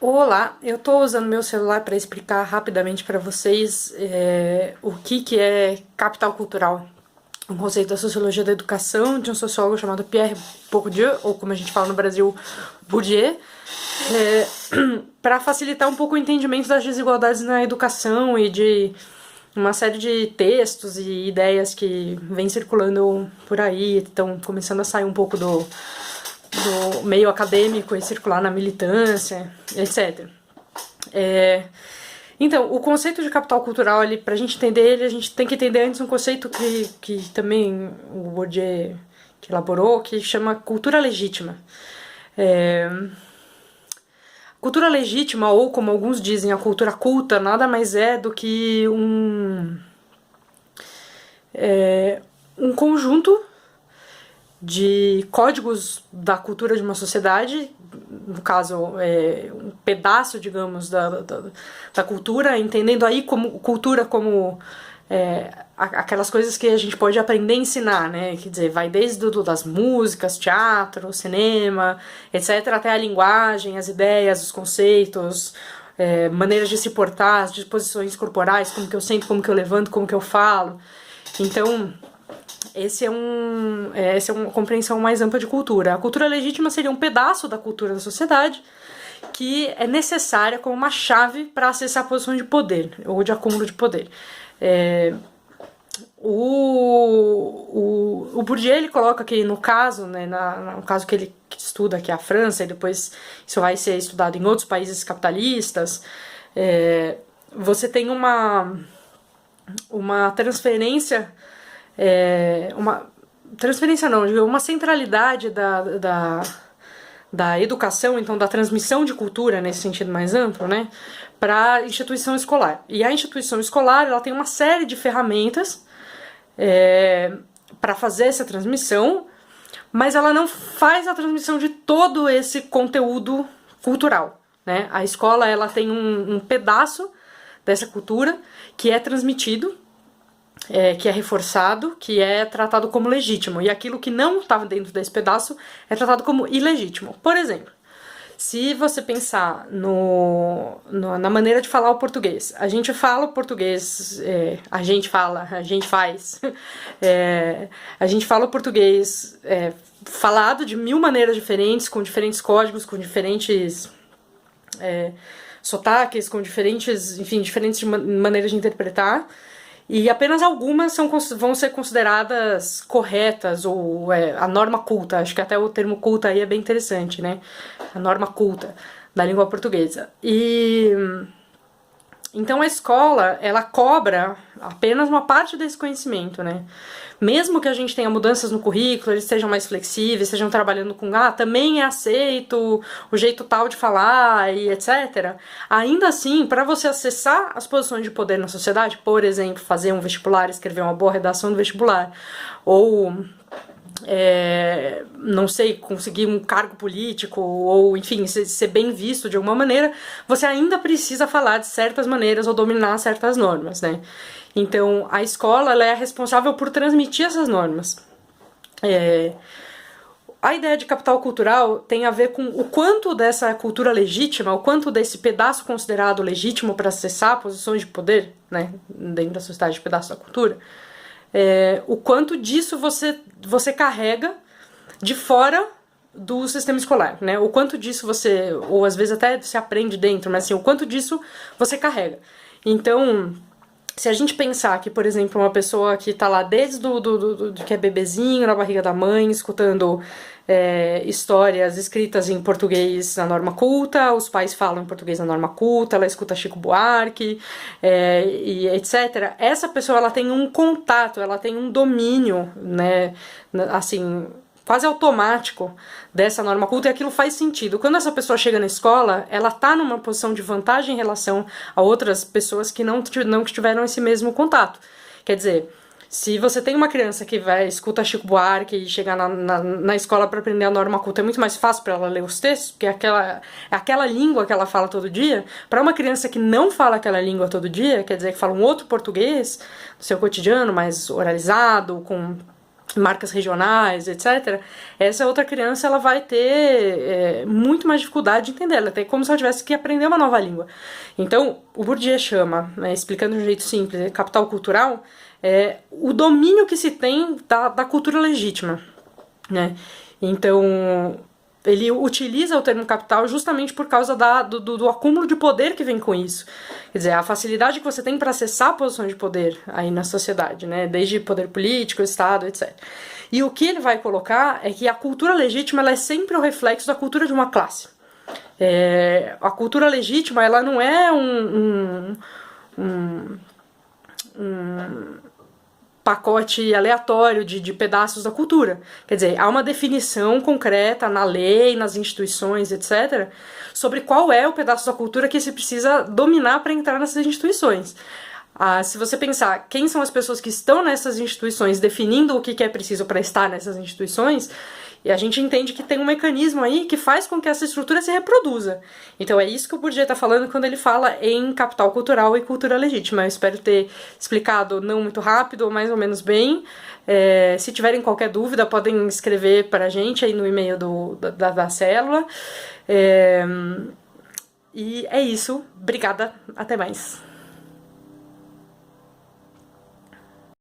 Olá, eu estou usando meu celular para explicar rapidamente para vocês o que é capital cultural, um conceito da sociologia da educação de um sociólogo chamado Pierre Bourdieu, ou como a gente fala no Brasil, Bourdieu, para facilitar um pouco o entendimento das desigualdades na educação e de uma série de textos e ideias que vêm circulando por aí, estão começando a sair um pouco do meio acadêmico e circular na militância, etc. Então, o conceito de capital cultural, para a gente entender ele, a gente tem que entender antes um conceito que também o Bourdieu que elaborou, que chama cultura legítima. Cultura legítima, ou como alguns dizem, a cultura culta, nada mais é do que um conjunto de códigos da cultura de uma sociedade, no caso, um pedaço, digamos, da cultura, entendendo aí como cultura como aquelas coisas que a gente pode aprender a ensinar, né? Quer dizer, vai desde das músicas, teatro, cinema, etc., até a linguagem, as ideias, os conceitos, maneiras de se portar, as disposições corporais, como que eu sento, como que eu levanto, como que eu falo. Então, essa é uma compreensão mais ampla de cultura. A cultura legítima seria um pedaço da cultura da sociedade que é necessária como uma chave para acessar a posição de poder, ou de acúmulo de poder. O Bourdieu, ele coloca aqui no caso, né, no caso que ele estuda, que é a França, e depois isso vai ser estudado em outros países capitalistas, você tem uma transferência, uma centralidade da educação, então da transmissão de cultura nesse sentido mais amplo, né, para a instituição escolar. E a instituição escolar, ela tem uma série de ferramentas para fazer essa transmissão, mas ela não faz a transmissão de todo esse conteúdo cultural, né? A escola, ela tem um pedaço dessa cultura que é transmitido, que é reforçado, que é tratado como legítimo, e aquilo que não estava dentro desse pedaço é tratado como ilegítimo. Por exemplo, se você pensar na maneira de falar o português, a gente fala o português, a gente faz, a gente fala o português falado de mil maneiras diferentes, com diferentes códigos, com diferentes sotaques, com diferentes maneiras de interpretar, e apenas algumas vão ser consideradas corretas, ou a norma culta. Acho que até o termo culta aí é bem interessante, né? A norma culta da língua portuguesa. Então a escola, ela cobra apenas uma parte desse conhecimento, né? Mesmo que a gente tenha mudanças no currículo, eles sejam mais flexíveis, estejam trabalhando com, também é aceito o jeito tal de falar e etc. Ainda assim, para você acessar as posições de poder na sociedade, por exemplo, fazer um vestibular, escrever uma boa redação do vestibular, ou não sei, conseguir um cargo político, ou enfim, ser bem visto de alguma maneira, você ainda precisa falar de certas maneiras ou dominar certas normas, né? Então, a escola, ela é responsável por transmitir essas normas. A ideia de capital cultural tem a ver com o quanto dessa cultura legítima, o quanto desse pedaço considerado legítimo para acessar posições de poder, né, dentro da sociedade, pedaço da cultura, o quanto disso você carrega de fora do sistema escolar, né? O quanto disso você, ou às vezes até você aprende dentro, mas assim, o quanto disso você carrega. Então, se a gente pensar que, por exemplo, uma pessoa que está lá desde que é bebezinho na barriga da mãe, escutando histórias escritas em português na norma culta, os pais falam em português na norma culta, ela escuta Chico Buarque, e etc. Essa pessoa, ela tem um contato, ela tem um domínio, né, assim, quase automático dessa norma culta, e aquilo faz sentido. Quando essa pessoa chega na escola, ela está numa posição de vantagem em relação a outras pessoas que não tiveram esse mesmo contato. Quer dizer, se você tem uma criança que escuta Chico Buarque e chegar na escola para aprender a norma culta, é muito mais fácil para ela ler os textos, porque é aquela língua que ela fala todo dia. Para uma criança que não fala aquela língua todo dia, quer dizer, que fala um outro português no seu cotidiano, mais oralizado, com marcas regionais, etc., essa outra criança ela vai ter muito mais dificuldade de entender, ela tem como se ela tivesse que aprender uma nova língua. Então, o Bourdieu chama, né, explicando de um jeito simples, capital cultural, o domínio que se tem da cultura legítima, né? Então, ele utiliza o termo capital justamente por causa do acúmulo de poder que vem com isso. Quer dizer, a facilidade que você tem para acessar posições de poder aí na sociedade, né? Desde poder político, Estado, etc. E o que ele vai colocar é que a cultura legítima ela é sempre o reflexo da cultura de uma classe. A cultura legítima ela não é um pacote aleatório de pedaços da cultura. Quer dizer, há uma definição concreta na lei, nas instituições, etc., sobre qual é o pedaço da cultura que se precisa dominar para entrar nessas instituições. Se você pensar quem são as pessoas que estão nessas instituições, definindo o que é preciso para estar nessas instituições, e a gente entende que tem um mecanismo aí que faz com que essa estrutura se reproduza. Então é isso que o Bourdieu está falando quando ele fala em capital cultural e cultura legítima. Eu espero ter explicado não muito rápido ou mais ou menos bem. Se tiverem qualquer dúvida, podem escrever para a gente aí no e-mail da célula. E é isso. Obrigada. Até mais.